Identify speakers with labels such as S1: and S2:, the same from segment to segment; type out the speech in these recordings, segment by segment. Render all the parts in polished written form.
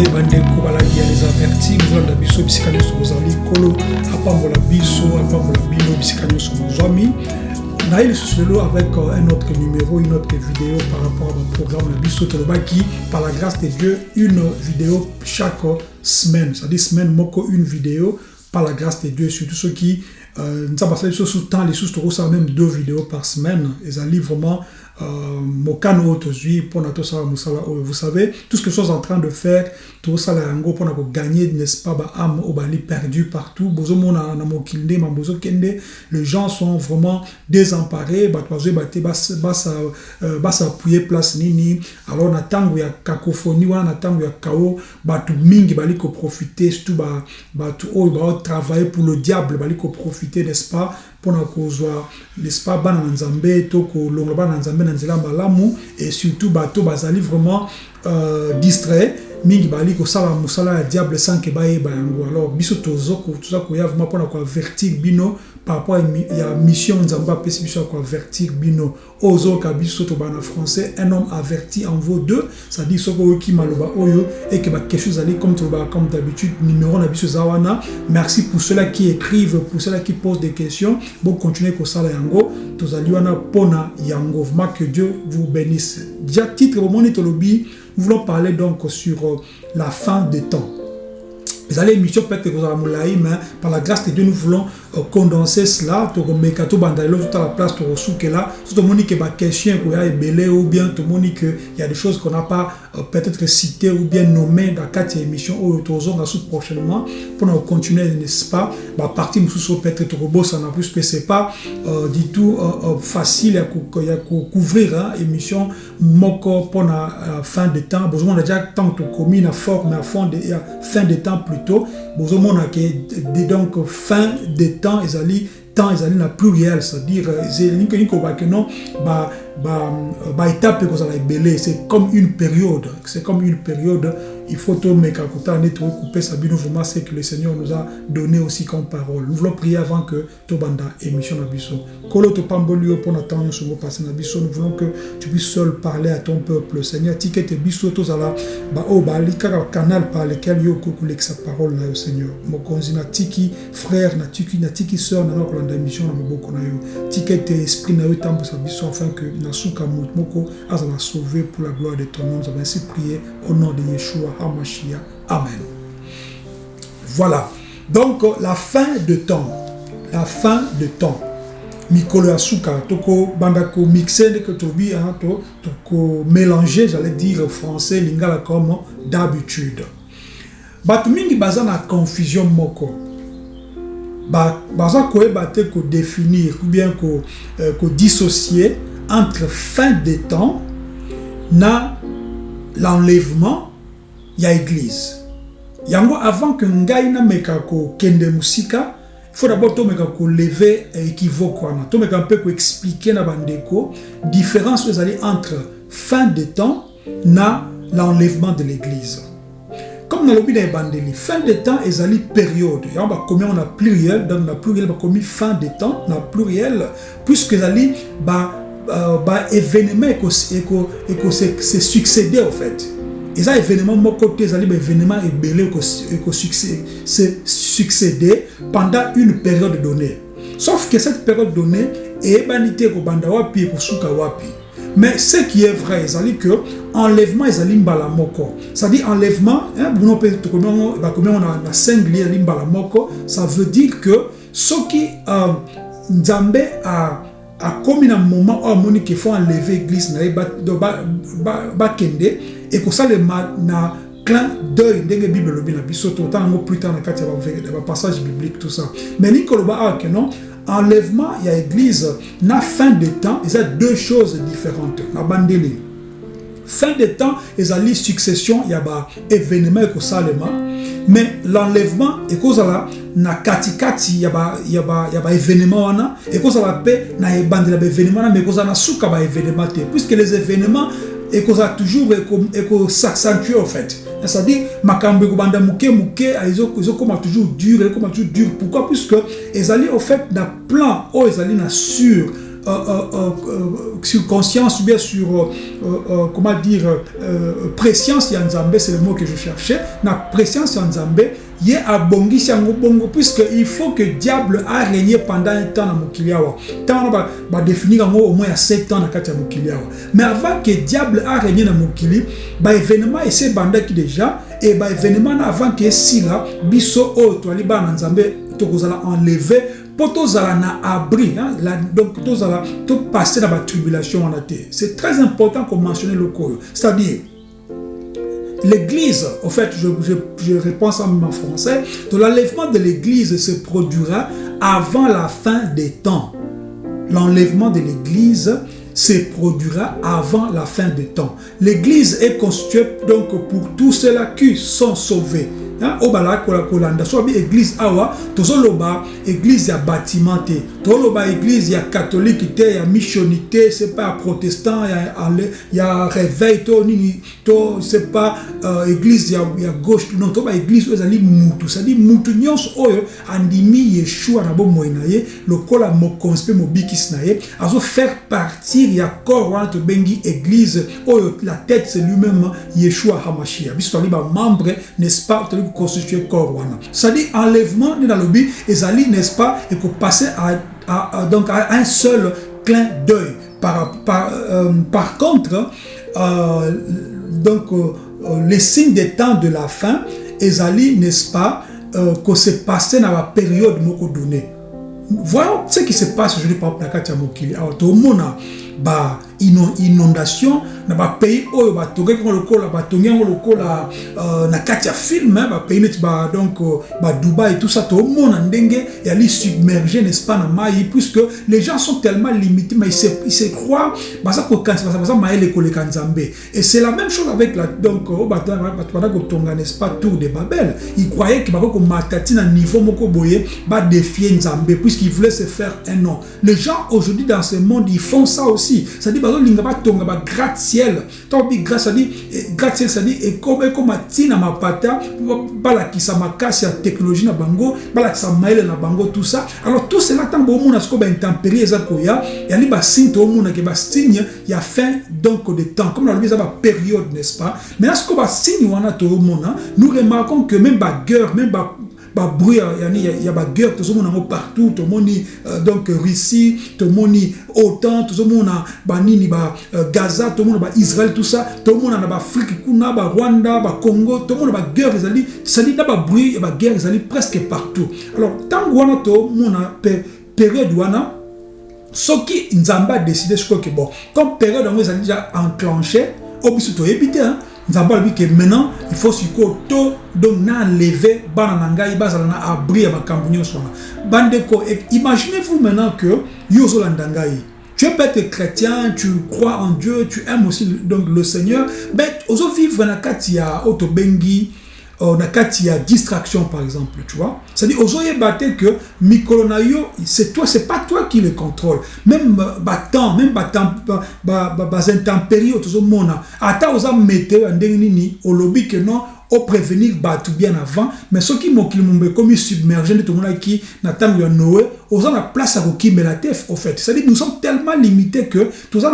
S1: bandeko balaki les avertis besoin biso bisika nyonso bozali kolo apambola biso apambola bino bisika nyonso bozwami na ile solo avec un autre numéro, une autre vidéo par rapport au programme de biso tolobaki par la grâce de Dieu une vidéo chaque semaine, c'est-à-dire semaine moko une vidéo par la grâce de Dieu, surtout ceux qui nous avons passé sous temps les sous ça même 2 vidéos par semaine, ils allaient vraiment mokano tozui pour na tosala musala vous savez tout ce que je suis en train de faire tout ça là ngo pour na gagner n'est-ce pas ba âme au bali perdu partout bozomo na mokinde ma bozo kende les gens sont vraiment désemparés ba tozo baté bas appuyer place nini alors na tango ya cacophonie wana na tango ya kao ba tout mingi bali ko profiter surtout ba tout o ba travailler pour le diable bali ko profiter n'est-ce pas pour na kozwa n'est-ce pas bana nzambe to ko longo bana nzambe na nzela malamu et surtout bato bazali vraiment distrait mingi bali ko sala musala ya diable sans que baye bayango alors biso tozoko tout ça ko ya vraiment pour na ko avertir bino par rapport à mission nzamba pesi biso ko avertir bino ozo ka biso to bana français un homme averti en vaut deux, ça dit soko ki maloba oyo et que ba quelque chose ali comme d'habitude numéro na biso zawana. Merci pour ceux-là qui écrivent, pour ceux-là qui posent des questions. Bon continuer ko sala yango tozali wana pona yango vraiment que Dieu vous bénisse. Déjà titre au monde tolobi, nous voulons parler donc sur la fin des temps. Vous allez émission peut-être que vous avez moulaï, mais par la grâce de Dieu, nous voulons condenser cela. Tout le bandalo tout à la place, tout le là. Tout le monde qui a question qu'il y a belé ou bien tout le monde qu'il y a des choses qu'on n'a pas peut-être citées ou bien nommées dans 4 émissions ou autour prochainement pour nous continuer, n'est-ce pas? Bah partie nous peut-être trop beau ça n'a plus que c'est pas du tout facile à couvrir émission moko pour la fin de temps. Besoin on a déjà tant que commis la forme à fond de fin de temps plutôt. Besoin on a que donc fin de temps ils allaient temps ils allaient na pluriel, c'est-à-dire c'est non étape que vous allez belé, c'est comme une période, il faut tout mettre à côté couper sa bino vraiment c'est que le Seigneur nous a donné aussi comme parole. Nous voulons prier avant que to banda émission na biso kolo to pambolio pour attendre ce mot passer na biso. Nous voulons que tu puisses seul parler à ton peuple Seigneur, ticket biso to zala ba o ba lika canal par lequel yo kokulek sa parole là au Seigneur mokonzi na tiki frère na tiki sœur na ko émission na moboko na yo ticket esprit na yo tambo sa biso afin que nasuka moko azala sauver pour la gloire de ton nom. Nous avons ainsi prié au nom de Yeshua HaMashiach. Amen. Voilà. Donc la fin de temps. La fin de temps. Mikolo asuka toko bandako mixer que tobi toko mélanger, j'allais dire français lingala comme d'habitude. Batu mingi baza na confusion moko. Baza ko ebate ko définir ou bien ko dissocier entre fin des temps na l'enlèvement ya église. Yango avant que ngai na meka ko kende musika, il faut d'abord to meka ko lever équivoque wana. To meka un peu ko expliquer na bandeko différence entre fin des temps na l'enlèvement de l'église. Comme dans le but des bandeli, fin des temps ezali période. Yamba combien on a pluriel, dans la pluriel ba commis fin des temps, na pluriel puisque ezali événement c'est succédé en fait. Et ça événement mon côté événement est belé c'est succédé pendant une période donnée. Sauf que cette période donnée est banité ko banda wapi ko suka wapi. Mais ce qui est vrai, c'est que enlèvement est mbala moko. C'est-à-dire enlèvement, comme on a singulier mbala moko, ça veut dire que ce qui Nzambe a commis un moment où on qu'il faut enlever l'église na kende et que ça le na clin d'œil ndenge Bible le bina biso tout temps plus tard na kati ya passage biblique tout ça. Mais nikoloba que non enlèvement il y a église na fin de temps, il y a deux choses différentes na bandeli. Fin de temps, il y a succession, il y a événement et salema. Mais l'enlèvement et cause là na katikati il y a événement na et cause la paix na bandela événement mais cause na suka ba événement puisque les événements et cause toujours et s'accentue en fait. C'est-à-dire makambe ko banda muke ils comme toujours dur pourquoi puisque ils allaient au fait na plan ils allaient na sur sur conscience ou bien sur comment dire préscience ya Nzambe, c'est le mot que je cherchais, na préscience ya Nzambe y a abongi sango bongo, puisque il faut que diable a régné pendant un temps dans mokili awa. Tant ba définir au moins 7 ans dans kati ya mokili awa. Mais avant que diable a régné dans mokili, ba événement et c'est banda qui déjà et ba événement avant que si là biso o to ali ba Nzambe to kozala enlever pour tous na abri, hein, donc tous tout passer dans la tribulation en été. C'est très important qu'on mentionne le col, c'est-à-dire l'Église, en fait, je réponds ça en français, de l'enlèvement de l'Église se produira avant la fin des temps. L'enlèvement de l'Église se produira avant la fin des temps. L'Église est constituée donc pour tous ceux-là qui sont sauvés. Obala kolanda so bi église awa tozoloba église ya bâtiment te tozoloba église ya catholique te ya missionnité c'est pas protestant ya réveil to nini to c'est pas église ya gauche non to ba église ezali mutu ça dit mutu nyonso oyo andimi Yeshua na bo moinaye lokola mokonzi pe mobikis na ye azo faire partir ya corps wana to bengi église oyo la tête c'est lui-même Yeshua Hamashia biso tali ba membre n'est-ce pas constituer corps wana. Ça dit enlèvement dans le but ezali n'est-ce pas et pour passer donc à un seul clin d'œil. Par contre donc les signes des temps de la fin ezali n'est-ce pas que c'est passé dans la période moko donnée. Voyons ce qui se passe aujourd'hui par la kati ya mokili. Alors tout le monde ba inondation na ba pays oyo ba toge ko lokola ba tongiango lokola na kati ya film ba pays net ba donc ba Dubaï et tout ça tout le monde ndenge ya li submergé n'est-ce pas na mai puisque les gens sont tellement limités mais ils se croient ba ça ko kanza ba ça maele ko le kanzambe et c'est la même chose avec la donc ba ko tonga n'est-ce pas tour de Babel ils croyaient que ba ko matati na niveau moko boye ba défier Nzambe puisqu'ils voulaient se faire un nom. Les gens aujourd'hui dans ce monde ils font ça aussi. Ça dit bazo linga ba tonga ba gratte-ciel. Tobi grâce ça dit gratte-ciel ça dit et comme tina mapata bala ki sa makasi ya technologie na bango bala ki sa maile na bango tout ça. Alors tout cela tant bo mona sko ba intempérie za koya ya li ba signe to mona ke ba signe ya fin donc de temps comme la lubisa ba période n'est-ce pas. Mais là ce ko ba signe wana to mona nous remarquons que même ba guerre même ba bruit il y a ba guerre tout le monde partout tout le monde donc Russie tout le monde OTAN tout le monde ba nini ba Gaza tout le monde ba Israël tout ça tout le monde na ba Afrique kuna ba Rwanda ba Congo tout le monde ba guerre ezali ça dit na ba bruit ba guerre ezali presque partout. Alors tant wana to mona période wana ce qui Nzamba a décidé que bon comme période on est déjà enclenché obiso to éviter hein Nzamba lui que maintenant il faut siko to donc na enlever bana ngai bazala na abri ya makambu nyonso na bandeko. Imaginez-vous maintenant que yozo landangai tu peux être chrétien, tu crois en Dieu, tu aimes aussi donc le Seigneur, mais ozo vivre na kati ya otobengi na kati ya distraction par exemple, tu vois. C'est-à-dire ozoye batte que mikolonayo c'est toi, c'est pas toi qui le contrôle. Même battant, même battant intempéries ozo mona. Ata oza météo ndenge nini olobi que non au prévenir battu bien avant, mais ceux qui m'ont comme submergé tout le monde qui n'attend rien Noé, aux gens la place à qui met la tête au fait. C'est-à-dire nous sommes tellement limités que tous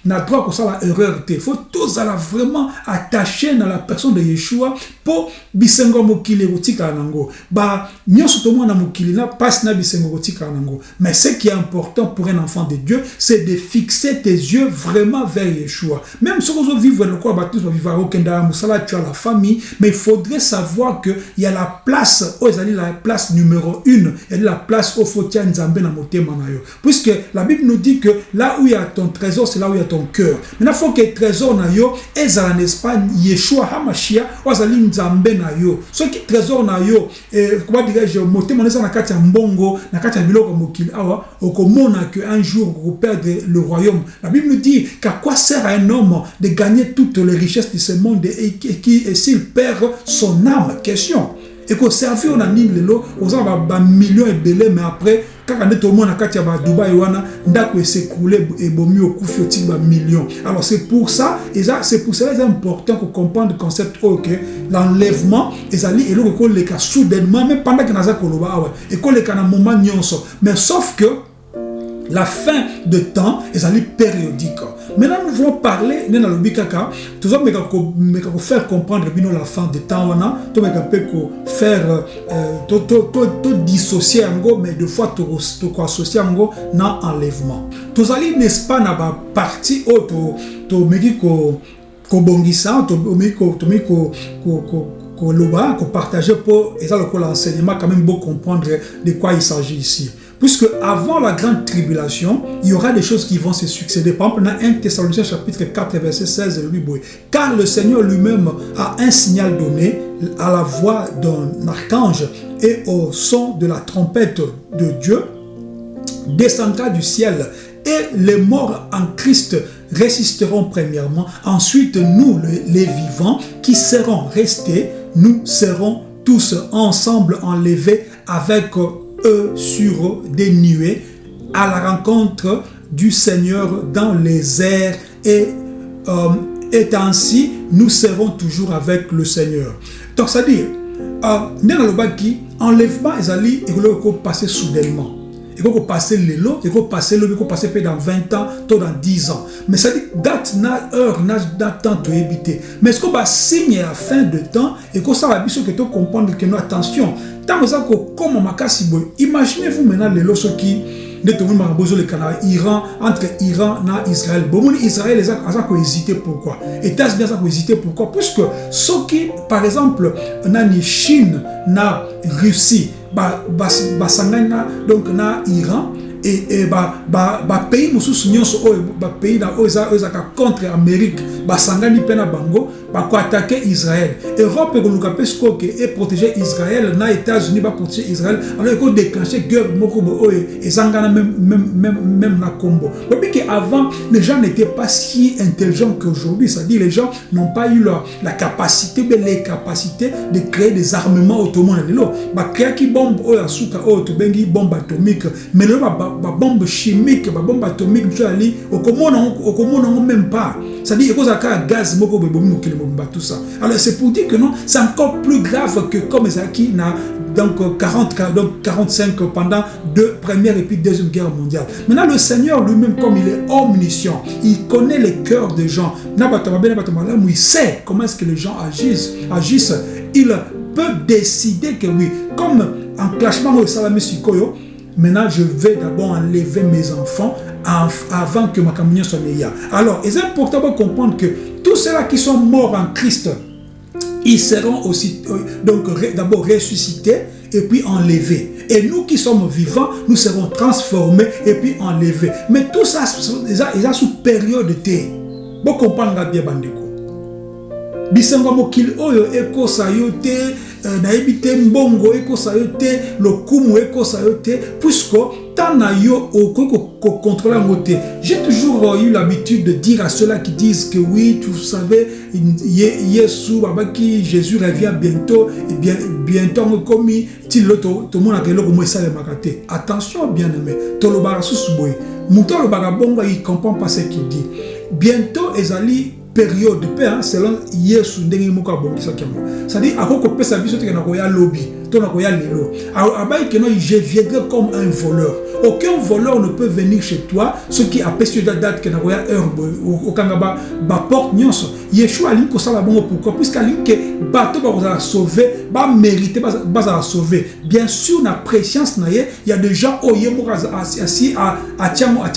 S1: na droit que ça la erreur te. Faut tous la vraiment attacher dans la personne de Yeshua pour bisengo mokili rotika nango. Ba nyonso to mona mokili na passe na bisengo rotika nango. Mais ce qui est important pour un enfant de Dieu, c'est de fixer tes yeux vraiment vers Yeshua. Même si vous vivez le corps baptisé, vous vivez au Kenda Musala, tu as la famille. Mais il faudrait savoir qu'il y a la place, la place numéro 1, il y a la place au Fotia Nzambe na motema na yo. Puisque la Bible nous dit que là où il y a ton trésor, c'est là où il y a ton cœur. Maintenant, il faut que le trésor na yo, ezala n'est-ce pas, Yeshua Hamashia, ozali Nzambe na yo. Ce qui trésor na yo, comment dirais-je, motema na na kati ya mbongo, na kati ya biloko mokili awa, okomona que un jour vous perdez le royaume. La Bible nous dit qu'à quoi sert à un homme de gagner toutes les richesses de ce monde et s'il perd son âme, question. Et qu'on servir on a mis le lot, aux gens va millions et belé, mais après, quand on est au monde à Katia Dubaï, on s'écroulé et bon mieux au coup millions. Alors c'est pour ça, et c'est pour cela c'est important qu'on comprenne le concept ok, l'enlèvement, et ça et le qu'on les cas soudainement, même pendant qu'on a ça qu'on et qu'on les cas un moment nyonso. Mais sauf que La fin de temps est périodique. Maintenant, nous voulons parler de l'obikaka. Tout ça, mais faire comprendre la fin de temps. Tout faire dissocier mais deux fois tout associer dans enlèvement. Tout allez n'est-ce pas dans la partie où tu me dis que bongisa, tu me dis que partager pour l'enseignement quand même beaucoup comprendre de quoi il s'agit ici. Puisque avant la grande tribulation, il y aura des choses qui vont se succéder. Par exemple, dans 1 Thessaloniciens chapitre 4, verset 16, car le Seigneur lui-même a un signal donné à la voix d'un archange et au son de la trompette de Dieu, descendra du ciel et les morts en Christ résisteront premièrement. Ensuite, nous, les vivants qui serons restés, nous serons tous ensemble enlevés avec eux sur des nuées à la rencontre du Seigneur dans les airs et ainsi nous serons toujours avec le Seigneur. Donc ça dit enlèvement ezali et passer soudainement. Il faut passer le lot, il faut passer dans 20 ans, dans 10 ans. Mais ça dit, date, heure, temps de éviter. Mais ce qu'on va signer à la fin de temps, et que ça va bien que tu comprendre que nous, attention, tant que comme imaginez-vous maintenant les lots qui Iran, entre Iran et Israël. Bon, Israël, ils ont hésité pourquoi? Et États-Unis ont hésité pourquoi? Puisque ceux qui, par exemple, na Chine, na Russie, donc na Iran, et pays pays contre Amérique basangani pena bango attaquer Israël. Europe et protéger Israël, na États-Unis ba protéger Israël, alors il faut déclencher guerre et zangana même na combo. Avant les gens n'étaient pas si intelligents qu'aujourd'hui, c'est-à-dire les gens n'ont pas eu la capacité, les capacités de créer des armements autonomes. Créer qui bombe bombe atomique, mais bombe chimique, bombe atomique, même pas. C'est-à-dire qu'il y a un gaz, tout ça. Alors c'est pour dire que non, c'est encore plus grave que comme Ezaki n'a donc 45 pendant deux première et puis deuxième guerre mondiale. Maintenant le Seigneur lui-même, comme il est omniscient, il connaît les cœurs des gens. Il sait comment est-ce que les gens agissent. Il peut décider que oui, comme en clashement au Salami Sikoyo, maintenant je vais d'abord enlever mes enfants avant que ma communion soit meilleure. Alors, il est important de comprendre que tous ceux-là qui sont morts en Christ, ils seront aussi donc d'abord ressuscités et puis enlevés. Et nous qui sommes vivants, nous serons transformés et puis enlevés. Mais tout ça, ils ont sous période de temps. Vous comprenez bien, Bandeko. Bisengo mokili oyo eko sayote na ebite mbongo eko sayote lokumu eko sayote puisque tana yo oko contrôler ngote. J'ai toujours eu l'habitude de dire à ceux-là qui disent que oui, vous savez, Jésus revient bientôt et bientôt comme il tout le monde a quelqu'un comme ça le makate. Attention bien aimé, to lo bara susuboy. Muto lo bara bongo il comprend pas ce qu'il dit. Bientôt ezali période de paix selon Yesu ndenge moko abongisa kiamo. C'est-à-dire akoko pesa biso te na koya lobby, to na koya lelo. Abai que non, je viendrai comme un voleur. Aucun voleur ne peut venir chez toi, ce qui a pêché de date que na koya heure au kangaba ba porte nyonso. Yeshua ali ko sala bongo pourquoi? Puisqu'ali que bateau ba sauver, ba mériter ba sauver. Bien sûr na préscience na ye, il y a des gens oyemo assis à tiamo à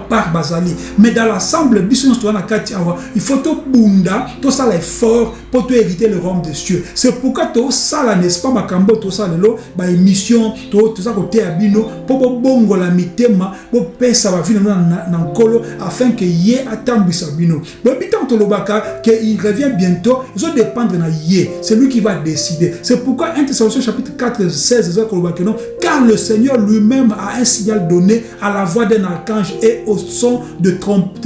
S1: part bazali. Mais dans l'ensemble biso na na kati il faut tout bunda, tout ça l'effort pour te hériter le royaume des cieux. C'est pourquoi tout ça la n'est-ce pas makambo tout ça lelo ba émission tout ça côté abino pour bongo la mitema pour pesa va venir dans nkolo afin que yé atambisa bino. Bon bitan to lobaka que il revient bientôt, ils ont dépendre na yé, c'est lui qui va décider. C'est pourquoi 1 Thessaloniciens chapitre 4 16 non, car le Seigneur lui-même a un signal donné à la voix d'un archange et au son de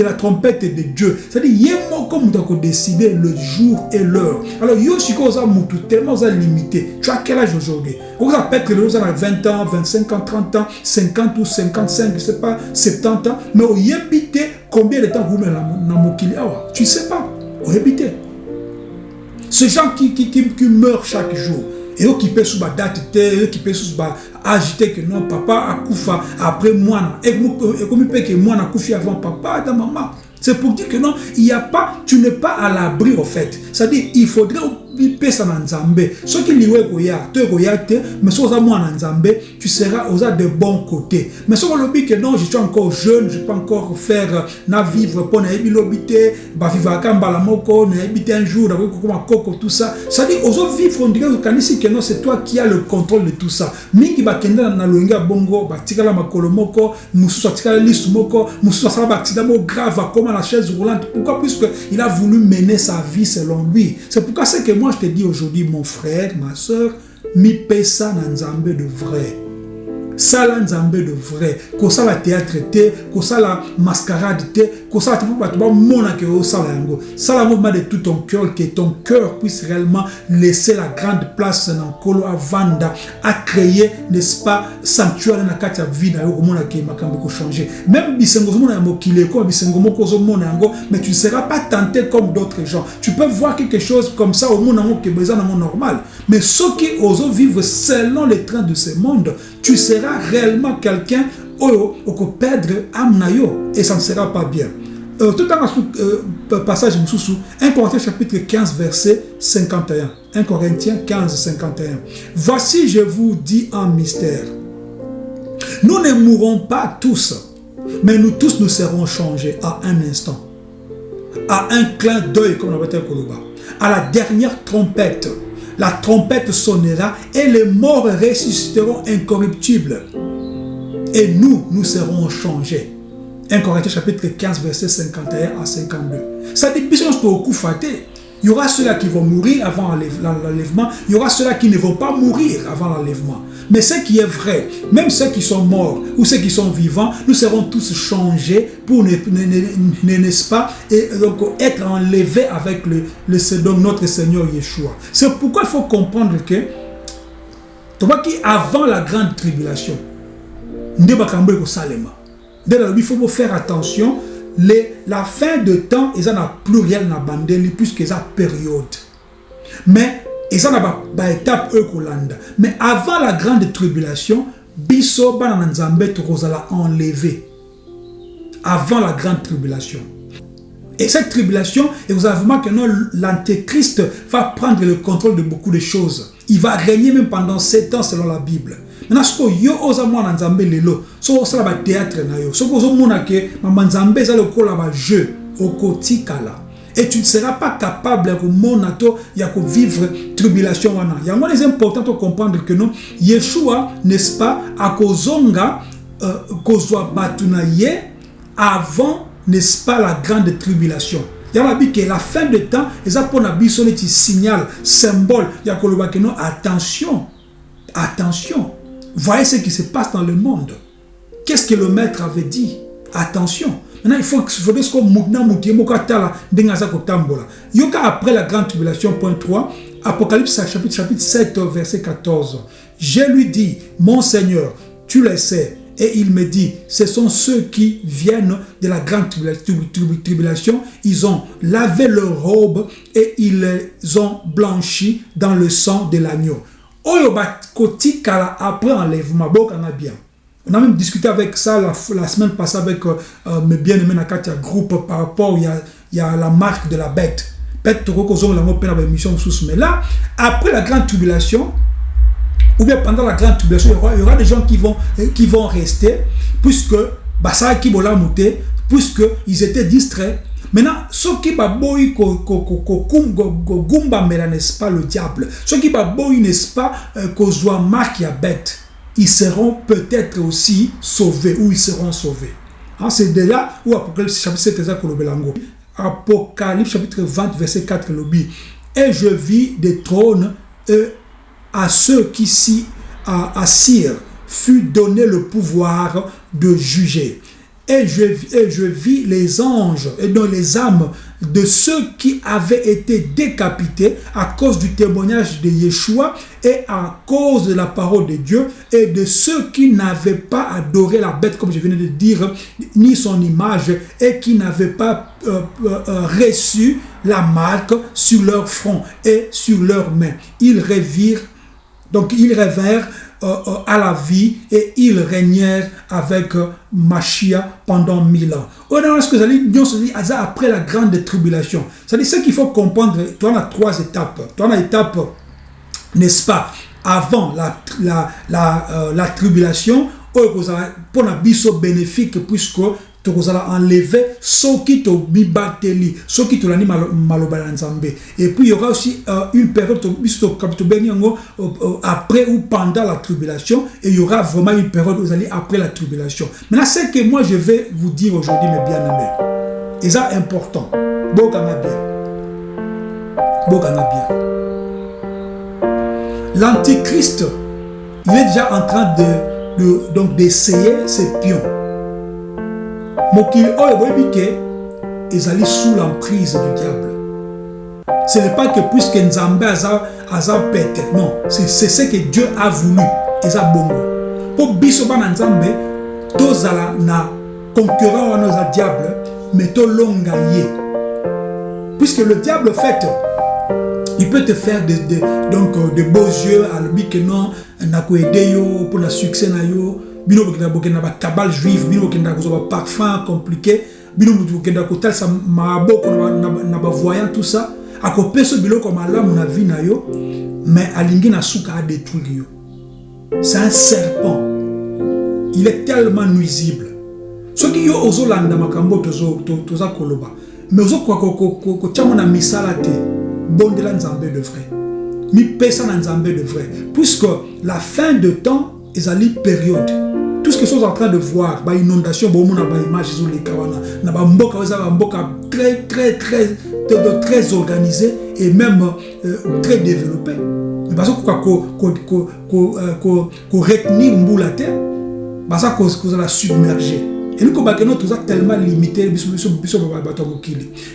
S1: la trompette de Dieu. C'est-à-dire comme tu as décidé le jour et l'heure. Alors, tellement limité. Tu as quel âge aujourd'hui? Vous avez peut-être 20 ans, 25 ans, 30 ans, 50 ou 55, je ne sais pas, 70 ans. Mais vous habitez combien de temps vous mettez dans Mokili? Tu ne sais pas. Vous habitez. Ces gens qui meurent chaque jour. Et qui peut sous la date, qui peut sous agiter que non, papa a koufa après moi. Et comme il peut que moi a koufi avant papa, dans maman. C'est pour dire que non, il y a pas, tu n'es pas à l'abri au fait. C'est-à-dire, il faudrait pesa na nzambe. Ce qui liwe koya, te koya te, mais si oza moi na nzambe, tu seras aux de bons côtés. Mais si on le dit que non, je suis encore jeune, je peux encore faire na vivre pour na ebilobité, ba vivre kamba la moko, na ebité un jour, avec comme koko tout ça. C'est-à-dire, aux vivre on dirait kanisi que non, c'est toi qui as le contrôle de tout ça. Mingi ba kenda na loinga bongo, ba tikala makolo moko, mususa tikala lisu moko, mususa sa ba accident grave comme la chaise roulante. Pourquoi? Puisque il a voulu mener sa vie selon lui. C'est pourquoi c'est que moi je te dis aujourd'hui, mon frère, ma soeur, mi pesa na nzambe de vrai. Ça la nzambe de vrai. Ko ça la théâtre te, ko ça la mascarade te, ko ça tu peux pas mona que o ça la yango. Ça la mouvement de tout ton cœur, que ton cœur puisse réellement laisser la grande place dans kolo à vanda, à créer, n'est-ce pas, sanctuaire na kati ya vie na yo mona ke makambo ko changer. Même bisengo mona ya mokile ko bisengo moko zo mona yango, mais tu ne seras pas tenté comme d'autres gens. Tu peux voir quelque chose comme ça au monde que besoin dans normal, mais ceux qui osent vivre selon les trains de ce monde, tu seras réellement quelqu'un qui peut perdre âme et ça ne sera pas bien. Tout dans passage 1 Corinthiens chapitre 15 verset 51. 1 Corinthiens 15 51. Voici, je vous dis un mystère. Nous ne mourrons pas tous, mais nous tous nous serons changés à un instant, à un clin d'œil, comme on appelle Koloba, à la dernière trompette. La trompette sonnera et les morts ressusciteront incorruptibles. Et nous serons changés. 1 Corinthiens chapitre 15, verset 51 à 52. Ça dit, il y aura ceux-là qui vont mourir avant l'enlèvement. Il y aura ceux-là qui ne vont pas mourir avant l'enlèvement. Mais ce qui est vrai, même ceux qui sont morts ou ceux qui sont vivants, nous serons tous changés pour, n'est-ce pas, et donc être enlevés avec notre Seigneur Yeshua. C'est pourquoi il faut comprendre que, avant la grande tribulation, il faut faire attention. La fin de temps, ils ont pluriel na bandeli puisque ils ont période. Mais ils ont une étape Eukolanda. Mais avant la grande tribulation, biso bana nzambe tokozala enlevé. Avant la grande tribulation. Et cette tribulation, et vous avez remarqué que l'antéchrist va prendre le contrôle de beaucoup de choses. Il va régner même pendant 7 ans selon la Bible. Maintenant, ce que yo osa mwana nzambe lelo, so osala ba théâtre na yo, so kozo mona ke mama nzambe za lokola ba jeu okotikala. Et tu ne seras pas capable de monato ya ko vivre tribulation wana. Il est important de comprendre que non, Yeshua, n'est-ce pas, a kozonga kozwa batuna ye avant, n'est-ce pas, la grande tribulation. Il y a dit que la fin de temps, ils ont pour nabiso un signal, symbole, il y a que non, attention, attention. Voyez ce qui se passe dans le monde. Qu'est-ce que le maître avait dit? Attention. Maintenant, il faut que après la grande tribulation, point 3, Apocalypse chapitre 7, verset 14. Je lui dis, mon Seigneur, tu le sais. Et il me dit, ce sont ceux qui viennent de la grande tribulation. Ils ont lavé leurs robes et ils les ont blanchis dans le sang de l'agneau. Après enlèvement, bien. On a même discuté avec ça la semaine passée avec mes bien-aimés dans le groupe par rapport, il y a la marque de la bête. Mais là, après la grande tribulation, ou bien pendant la grande tribulation, il y aura des gens qui vont rester, puisque ils étaient distraits. Maintenant, ceux qui baboy n'est-ce pas le diable, ceux qui baboy n'est-ce pas kozwa marque ya bête, ils seront peut-être aussi sauvés, ou ils seront sauvés. C'est de là où Apocalypse chapitre 7 Apocalypse chapitre 20 verset 4 lobby. Et je vis des trônes à ceux qui s'y assirent fut donné le pouvoir de juger. Et je vis les anges et dans les âmes de ceux qui avaient été décapités à cause du témoignage de Yeshua et à cause de la parole de Dieu, et de ceux qui n'avaient pas adoré la bête, comme je venais de dire, ni son image, et qui n'avaient pas reçu la marque sur leur front et sur leurs mains. Ils revirent Donc ils révèrent à la vie et ils régnèrent avec Machia pendant 1000 ans. On ce que ça dit après la grande tribulation. C'est-à-dire ce qu'il faut comprendre, tu en as 3 étapes. Tu en as l'étape, n'est-ce pas, avant la tribulation, pour la biso bénéfique, puisque tu vas enlever ceux qui te bibateli, ceux qui te l'animent malobala nzambe. Et puis il y aura aussi une période après ou pendant la tribulation, et il y aura vraiment une période où vous allez après la tribulation. Maintenant, c'est que moi je vais vous dire aujourd'hui, mes bien-aimés, et ça important, Bokana bien. L'antichrist, il est déjà en train donc d'essayer ses pions. Mokili oyoboyebike ezali sous l'emprise du diable. Ce n'est pas que puisque Nzambe aza pète, non, c'est ce que Dieu a voulu. Eza bongo. Pour biso bana Nzambe, tozala na concurrent wana za diable, mais to longa ye. Puisque le diable fait, il peut te faire de beaux yeux, à lui que non, na ko aider yo pour le succès na yo. Bino bokenda ba cabale juive, bino bokenda ko ba parfum compliqué, bino bokenda ko tal sa maboko na ba voyant tout ça, a ko peso biloko malamu na vie na yo, mais alingi na suka a détruire yo. C'est un serpent. Il est tellement nuisible. Ce qui yo ozolanda makambo toza koloba, mais ozo ko tchamo na misala te, bondela nzambe de vrai. Mi pesa na nzambe de vrai, puisque la fin de temps est à la période. Tout ce que sont en train de voir, bah inondation, bah on a bah image sur les kawana, na bah mboka très organisé et même très développé. Mais parce qu'on retenir mboula terre, bah ça cause la submerger. Et nous comme nous sommes tellement limité,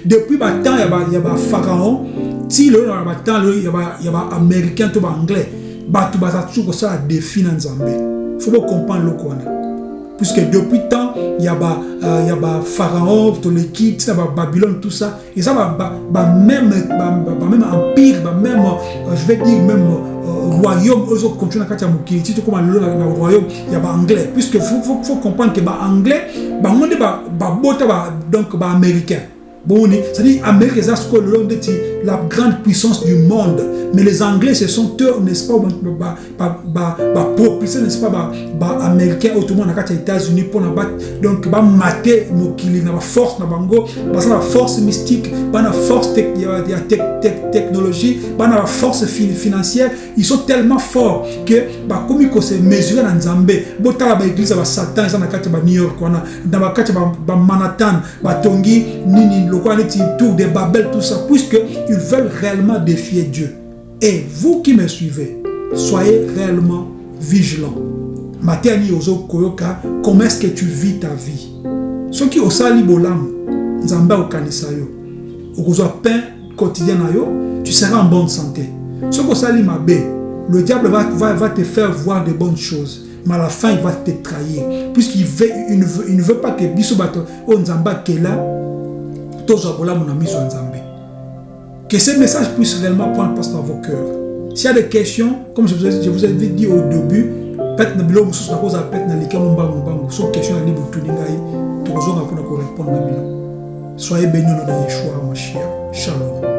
S1: depuis bah temps il y a bah pharaon, si le temps il y a bah américain tout bah anglais, bah tout bah ça toujours ça défini en Zambie. Il faut comprendre le quoi. Puisque depuis temps, il y a ba pharaon, les kits, Babylone, tout ça. Et ça même empire, même, je vais dire même royaume, eux autres continuent à faire si tu commences le royaume, il y a ba anglais. Puisque faut comprendre que ba anglais, donc américain. Bon, c'est-à-dire Amérique est la grande puissance du monde, mais les Anglais ce sont eux, n'est-ce pas, propulsés, n'est-ce pas, américains autrement dans les États-Unis pour donc mater mokili na force na bango, la force mystique, la force technologie, la force financière, ils sont tellement forts que comme ils se mesurent dans Nzambe, botala ba église ba Satan ça na kati ba New York wana, dans ba kati ba Manhattan, ba Tongi nini le tour de Babel, tout ça, puisqu'ils veulent réellement défier Dieu. Et vous qui me suivez, soyez réellement vigilants. Matani ozo koyoka, comment est-ce que tu vis ta vie? Ceux qui osali bolam, nzamba okanisa yo, okozo pain quotidien na yo, tu seras en bonne santé. Ceux qui osali mabe, le diable va te faire voir de bonnes choses. Mais à la fin, il va te trahir. Puisqu'il ne veut pas que biso bato o nzamba kela. Que ce message puisse réellement prendre place dans vos cœurs. S'il y a des questions, comme je vous ai dit au début, peut-être que vous avez questions. Soyez bénis dans Yeshua Mashiach. Shalom.